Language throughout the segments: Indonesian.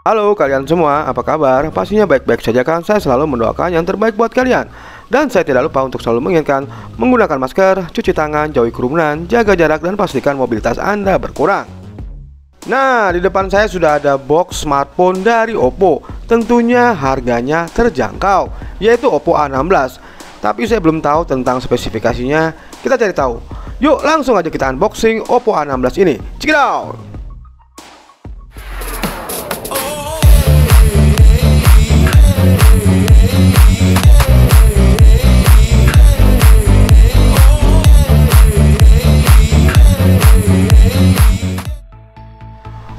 Halo kalian semua, apa kabar? Pastinya baik-baik saja kan? Saya selalu mendoakan yang terbaik buat kalian. Dan saya tidak lupa untuk selalu mengingatkan menggunakan masker, cuci tangan, jauhi kerumunan, jaga jarak, dan pastikan mobilitas Anda berkurang. Nah, di depan saya sudah ada box smartphone dari Oppo. Tentunya harganya terjangkau, yaitu Oppo A16. Tapi saya belum tahu tentang spesifikasinya. Kita cari tahu. Yuk langsung aja kita unboxing Oppo A16 ini. Check it out!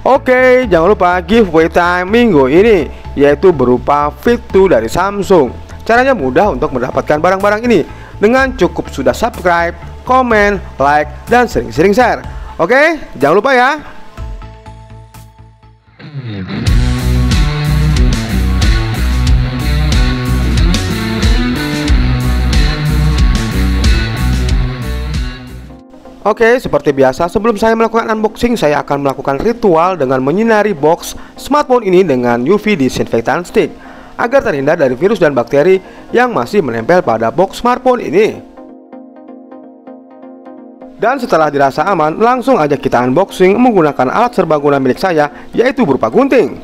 Oke, jangan lupa giveaway time minggu ini, yaitu berupa Fit 2 dari Samsung. Caranya mudah untuk mendapatkan barang-barang ini dengan cukup sudah subscribe, komen, like, dan sering-sering share. Oke, jangan lupa ya. Oke, seperti biasa sebelum saya melakukan unboxing, saya akan melakukan ritual dengan menyinari box smartphone ini dengan UV disinfektan stick agar terhindar dari virus dan bakteri yang masih menempel pada box smartphone ini. Dan setelah dirasa aman, langsung aja kita unboxing menggunakan alat serbaguna milik saya, yaitu berupa gunting.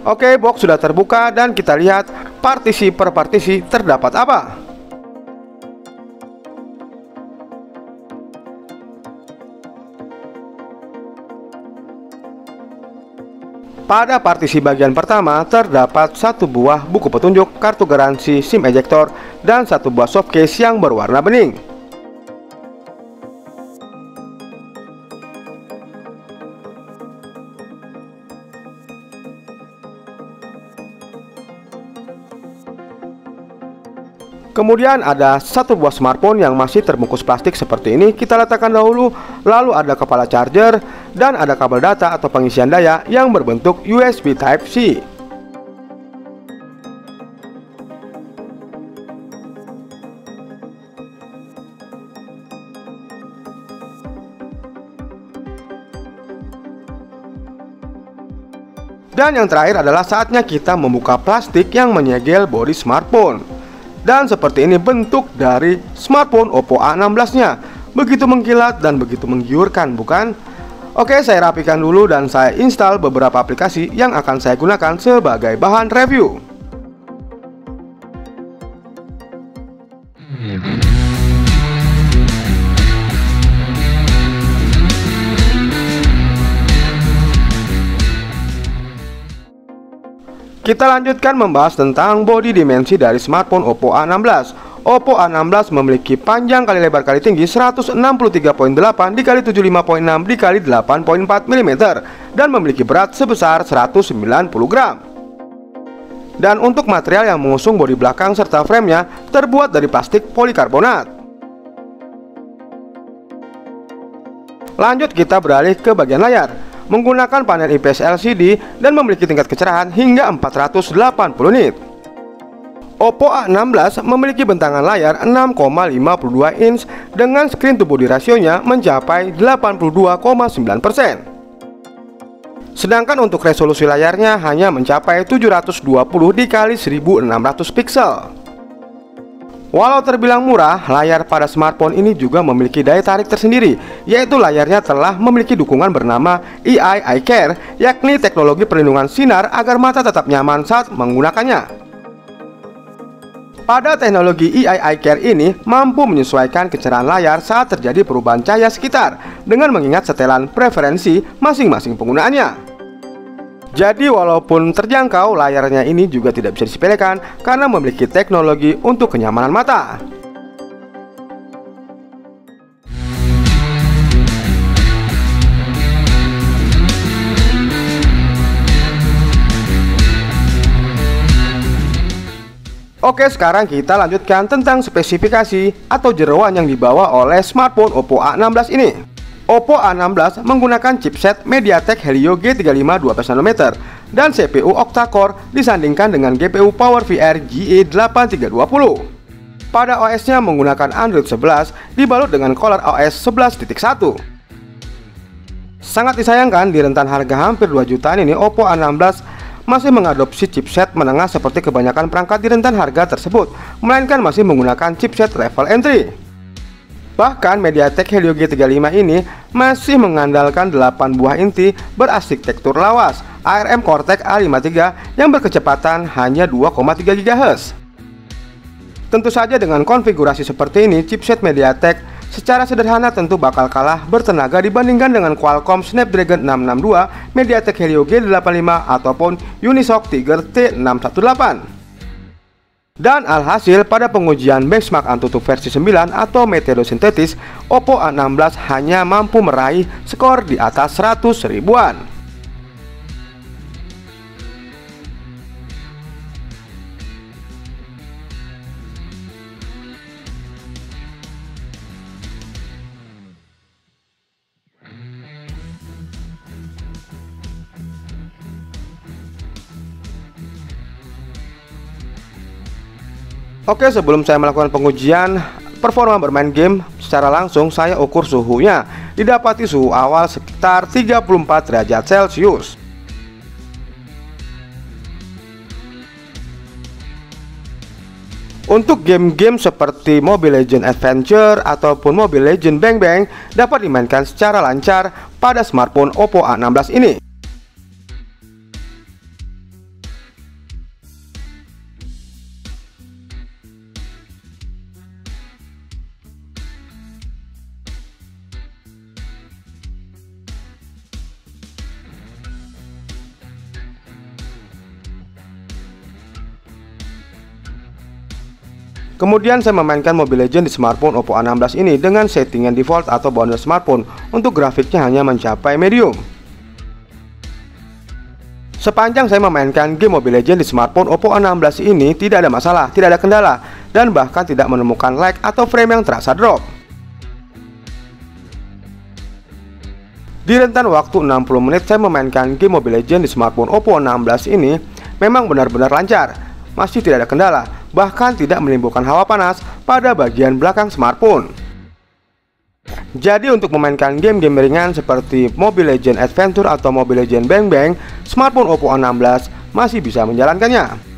Oke, box sudah terbuka dan kita lihat partisi per partisi terdapat apa. Pada partisi bagian pertama terdapat satu buah buku petunjuk, kartu garansi, SIM ejector, dan satu buah softcase yang berwarna bening. Kemudian ada satu buah smartphone yang masih terbungkus plastik seperti ini. Kita letakkan dahulu. Lalu ada kepala charger dan ada kabel data atau pengisian daya yang berbentuk USB Type-C. Dan yang terakhir adalah saatnya kita membuka plastik yang menyegel bodi smartphone. Dan seperti ini bentuk dari smartphone Oppo A16-nya. Begitu mengkilat dan begitu menggiurkan, bukan? Oke, saya rapikan dulu dan saya install beberapa aplikasi yang akan saya gunakan sebagai bahan review. Kita lanjutkan membahas tentang bodi dimensi dari smartphone Oppo A16. Oppo A16 memiliki panjang kali lebar kali tinggi 163.8 dikali 75.6 dikali 8.4 mm dan memiliki berat sebesar 190 gram. Dan untuk material yang mengusung bodi belakang serta framenya terbuat dari plastik polikarbonat. Lanjut kita beralih ke bagian layar. Menggunakan panel IPS LCD dan memiliki tingkat kecerahan hingga 480 nit. Oppo A16 memiliki bentangan layar 6,52 inch dengan screen to body rasionya mencapai 82,9%. Sedangkan untuk resolusi layarnya hanya mencapai 720 dikali 1600 pixel. Walau terbilang murah, layar pada smartphone ini juga memiliki daya tarik tersendiri, yaitu layarnya telah memiliki dukungan bernama AI Eye Care, yakni teknologi perlindungan sinar agar mata tetap nyaman saat menggunakannya. Pada teknologi AI Eye Care ini mampu menyesuaikan kecerahan layar saat terjadi perubahan cahaya sekitar dengan mengingat setelan preferensi masing-masing penggunaannya. Jadi walaupun terjangkau, layarnya ini juga tidak bisa disepelekan karena memiliki teknologi untuk kenyamanan mata. Oke, sekarang kita lanjutkan tentang spesifikasi atau jeroan yang dibawa oleh smartphone Oppo A16 ini. Oppo A16 menggunakan chipset MediaTek Helio G35 12 nm dan CPU octa-core disandingkan dengan GPU PowerVR GE8320. Pada OS-nya menggunakan Android 11 dibalut dengan ColorOS 11.1. Sangat disayangkan di rentan harga hampir 2 jutaan ini Oppo A16 masih mengadopsi chipset menengah seperti kebanyakan perangkat di rentan harga tersebut, melainkan masih menggunakan chipset level entry. Bahkan MediaTek Helio G35 ini masih mengandalkan 8 buah inti berarsitektur lawas ARM Cortex A53 yang berkecepatan hanya 2,3 GHz. Tentu saja dengan konfigurasi seperti ini, chipset MediaTek secara sederhana tentu bakal kalah bertenaga dibandingkan dengan Qualcomm Snapdragon 662, MediaTek Helio G85 ataupun Unisoc Tiger T618. Dan alhasil pada pengujian benchmark AnTuTu versi 9 atau metode sintetis, Oppo A16 hanya mampu meraih skor di atas 100 ribuan. Oke, sebelum saya melakukan pengujian performa bermain game secara langsung, saya ukur suhunya. Didapati suhu awal sekitar 34 derajat Celcius. Untuk game-game seperti Mobile Legends Adventure ataupun Mobile Legends Bang Bang dapat dimainkan secara lancar pada smartphone Oppo A16 ini. Kemudian saya memainkan Mobile Legends di smartphone Oppo A16 ini dengan settingan default atau bawaan smartphone. Untuk grafiknya hanya mencapai medium. Sepanjang saya memainkan game Mobile Legends di smartphone Oppo A16 ini tidak ada masalah, tidak ada kendala, dan bahkan tidak menemukan lag atau frame yang terasa drop. Di rentan waktu 60 menit saya memainkan game Mobile Legends di smartphone Oppo A16 ini memang benar-benar lancar, masih tidak ada kendala, bahkan tidak menimbulkan hawa panas pada bagian belakang smartphone. Jadi untuk memainkan game-game ringan seperti Mobile Legends Adventure atau Mobile Legends Bang Bang, smartphone Oppo A16 masih bisa menjalankannya.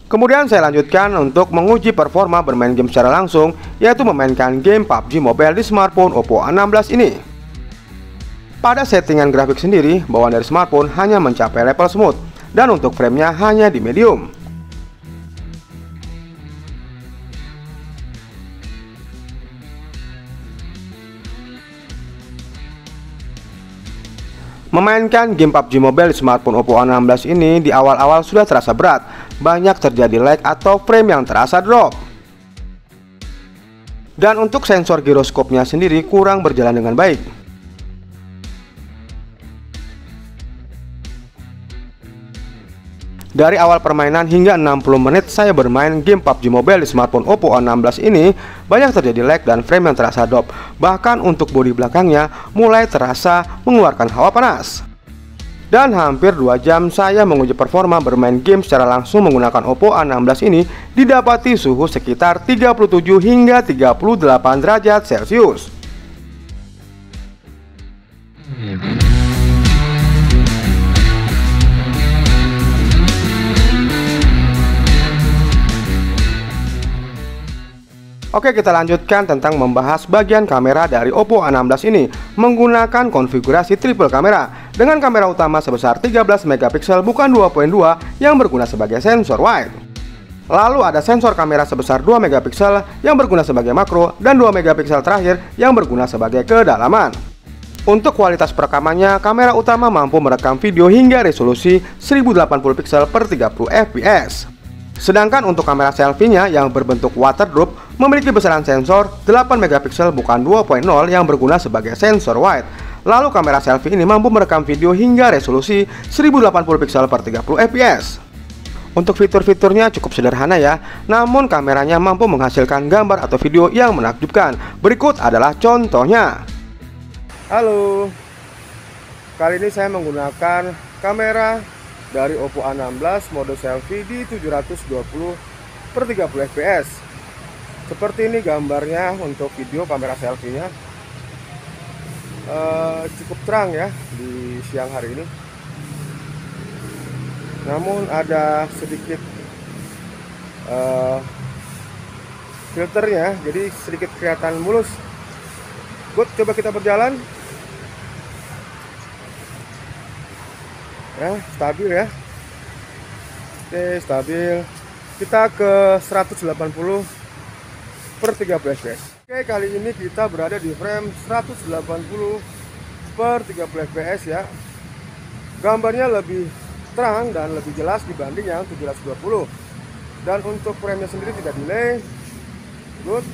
Kemudian saya lanjutkan untuk menguji performa bermain game secara langsung, yaitu memainkan game PUBG Mobile di smartphone Oppo A16 ini. Pada settingan grafik sendiri, bawaan dari smartphone hanya mencapai level smooth, dan untuk framenya hanya di medium. Memainkan game PUBG Mobile di smartphone Oppo A16 ini di awal-awal sudah terasa berat, banyak terjadi lag atau frame yang terasa drop. Dan untuk sensor giroskopnya sendiri kurang berjalan dengan baik. Dari awal permainan hingga 60 menit saya bermain game PUBG Mobile di smartphone Oppo A16 ini, banyak terjadi lag dan frame yang terasa drop. Bahkan untuk bodi belakangnya mulai terasa mengeluarkan hawa panas. Dan hampir 2 jam saya menguji performa bermain game secara langsung menggunakan Oppo A16 ini, didapati suhu sekitar 37 hingga 38 derajat Celcius. Oke, kita lanjutkan tentang membahas bagian kamera dari Oppo A16 ini menggunakan konfigurasi triple kamera dengan kamera utama sebesar 13 megapiksel bukan 2.2 yang berguna sebagai sensor wide. Lalu ada sensor kamera sebesar 2 megapiksel yang berguna sebagai makro dan 2 megapiksel terakhir yang berguna sebagai kedalaman. Untuk kualitas perekamannya, kamera utama mampu merekam video hingga resolusi 1080 pixel per 30 fps. Sedangkan untuk kamera selfie-nya yang berbentuk waterproof memiliki besaran sensor 8 megapiksel bukan 2.0 yang berguna sebagai sensor wide. Lalu kamera selfie ini mampu merekam video hingga resolusi 1080 pixel per 30 fps. Untuk fitur-fiturnya cukup sederhana ya, namun kameranya mampu menghasilkan gambar atau video yang menakjubkan. Berikut adalah contohnya. Halo, kali ini saya menggunakan kamera dari Oppo A16 mode selfie di 720x30 fps. Seperti ini gambarnya untuk video kamera selfie-nya. Cukup terang ya di siang hari ini. Namun ada sedikit filternya, jadi sedikit kelihatan mulus. Good, coba kita berjalan. Ya, stabil ya. Oke, stabil. Kita ke 180x30 fps. Oke, kali ini kita berada di frame 180x30 fps ya. Gambarnya lebih terang dan lebih jelas dibanding yang 1720. Dan untuk frame-nya sendiri tidak delay, good,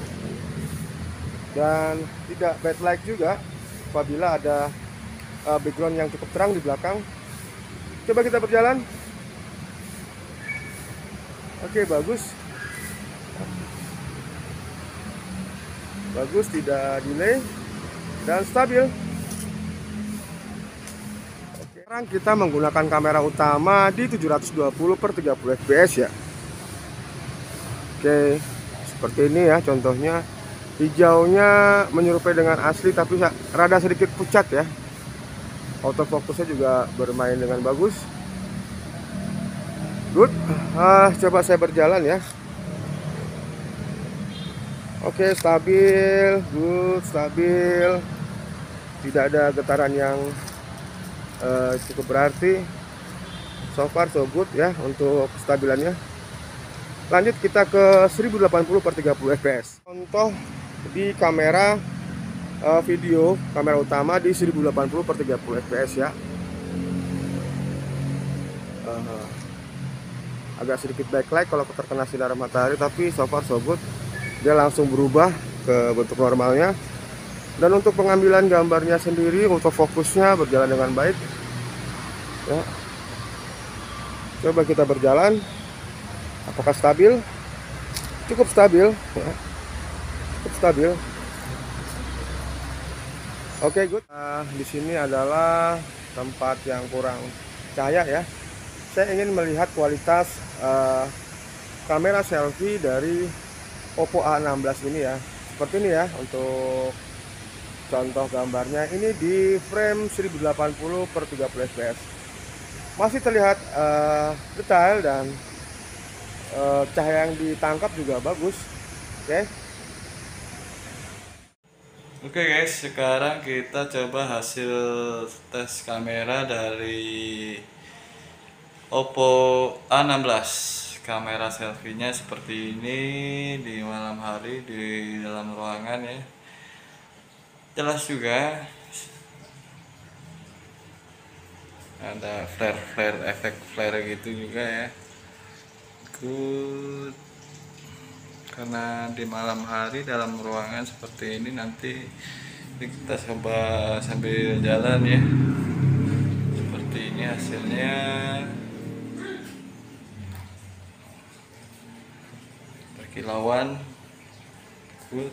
dan tidak backlight juga apabila ada background yang cukup terang di belakang. Coba kita berjalan. Oke, bagus, bagus, tidak delay dan stabil. Sekarang kita menggunakan kamera utama di 720x30 fps ya. Oke, seperti ini ya contohnya. Hijaunya menyerupai dengan asli tapi rada sedikit pucat ya. Autofokusnya juga bermain dengan bagus. Good. Coba saya berjalan ya. Oke, stabil, good, stabil. Tidak ada getaran yang cukup berarti. So far so good ya untuk stabilannya. Lanjut kita ke 1080x30 fps. Contoh di kamera video kamera utama di 1080x30 fps ya. Agak sedikit backlight kalau terkena sinar matahari, tapi so far so good. Dia langsung berubah ke bentuk normalnya. Dan untuk pengambilan gambarnya sendiri, untuk fokusnya berjalan dengan baik ya. Coba kita berjalan. Apakah stabil? Cukup stabil ya. Cukup stabil. Oke, good. Di sini adalah tempat yang kurang cahaya ya. Saya ingin melihat kualitas kamera selfie dari Oppo A16 ini ya. Seperti ini ya untuk contoh gambarnya. Ini di frame 1080x30 fps. Masih terlihat detail dan cahaya yang ditangkap juga bagus. Oke guys, sekarang kita coba hasil tes kamera dari Oppo A16. Kamera selfie-nya seperti ini di malam hari di dalam ruangan ya. Jelas juga ada flare efek flare gitu juga ya. Good, karena di malam hari dalam ruangan seperti ini. Nanti kita coba sambil jalan ya. Seperti ini hasilnya. Berkilauan. Good.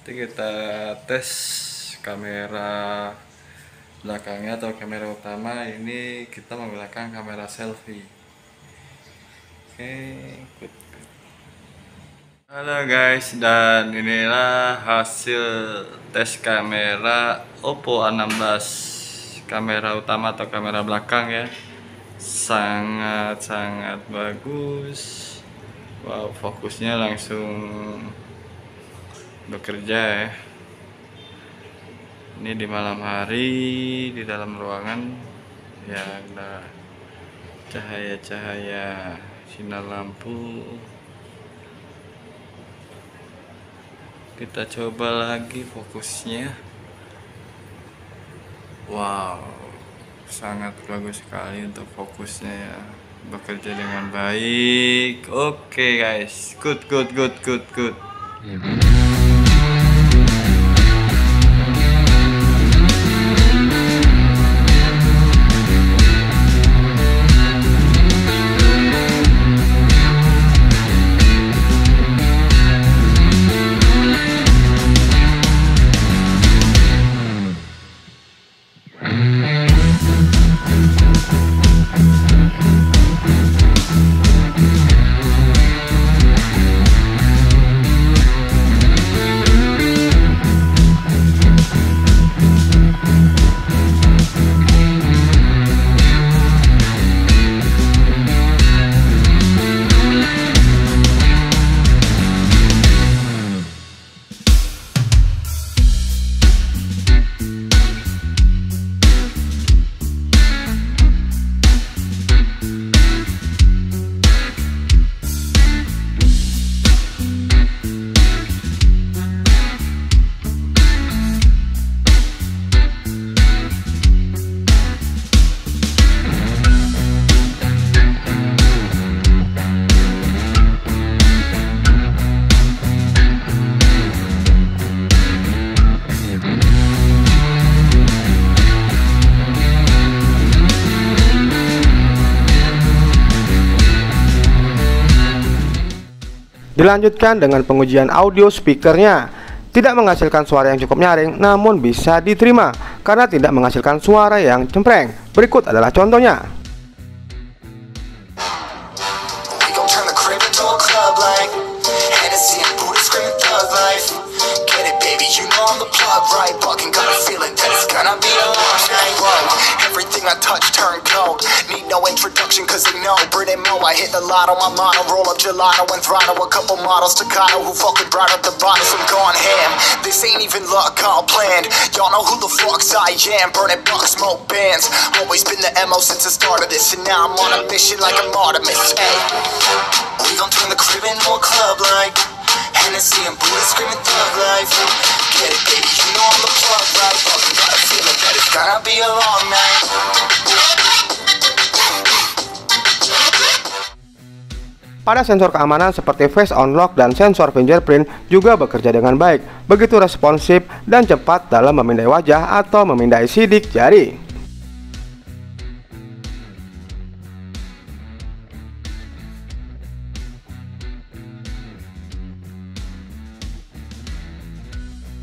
Nanti kita tes kamera belakangnya atau kamera utama. Ini kita menggunakan kamera selfie. Oke, good. Halo guys, dan inilah hasil tes kamera Oppo A16, kamera utama atau kamera belakang ya. Sangat-sangat bagus. Wow, fokusnya langsung bekerja ya. Ini di malam hari di dalam ruangan ya, ada cahaya-cahaya sinar lampu. Kita coba lagi fokusnya. Wow, sangat bagus sekali untuk fokusnya ya, bekerja dengan baik. Oke guys, good. Dilanjutkan dengan pengujian audio speakernya. Tidak menghasilkan suara yang cukup nyaring, namun bisa diterima karena tidak menghasilkan suara yang cempreng. Berikut adalah contohnya. I touch turn cold. Need no introduction cause they know Brit and Mo. I hit the lotto, my motto. Roll up gelato and throttle a couple models staccato who fucking brought up the bottles. I'm gone ham. This ain't even luck, all planned. Y'all know who the fucks I am. Burning bucks, smoke bands. Always been the MO since the start of this. And now I'm on a mission like I'm Artemis. Hey, we gon' turn the crib into a club like Hennessy and Buddha screaming thug life. Get it, baby, you know I'm the plug, right? Fucking got a feeling that it's gonna be a long night. Pada sensor keamanan seperti face unlock dan sensor fingerprint juga bekerja dengan baik, begitu responsif dan cepat dalam memindai wajah atau memindai sidik jari.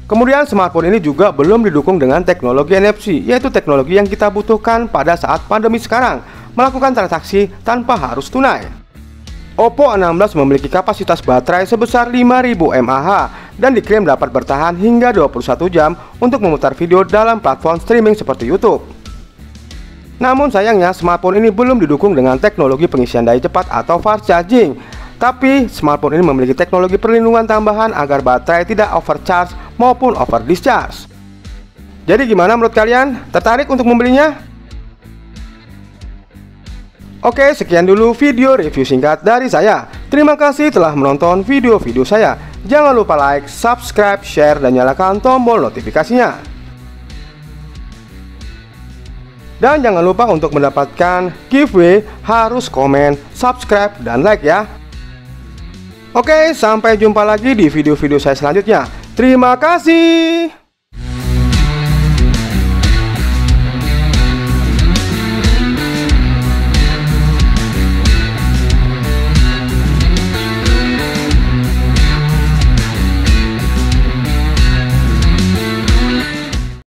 Kemudian smartphone ini juga belum didukung dengan teknologi NFC, yaitu teknologi yang kita butuhkan pada saat pandemi sekarang, melakukan transaksi tanpa harus tunai. Oppo A16 memiliki kapasitas baterai sebesar 5000 mAh dan diklaim dapat bertahan hingga 21 jam untuk memutar video dalam platform streaming seperti YouTube. Namun sayangnya smartphone ini belum didukung dengan teknologi pengisian daya cepat atau fast charging. Tapi smartphone ini memiliki teknologi perlindungan tambahan agar baterai tidak overcharge maupun over discharge. Jadi gimana menurut kalian? Tertarik untuk membelinya? Oke, sekian dulu video review singkat dari saya. Terima kasih telah menonton video-video saya. Jangan lupa like, subscribe, share, dan nyalakan tombol notifikasinya. Dan jangan lupa untuk mendapatkan giveaway harus komen, subscribe, dan like ya. Oke, sampai jumpa lagi di video-video saya selanjutnya. Terima kasih.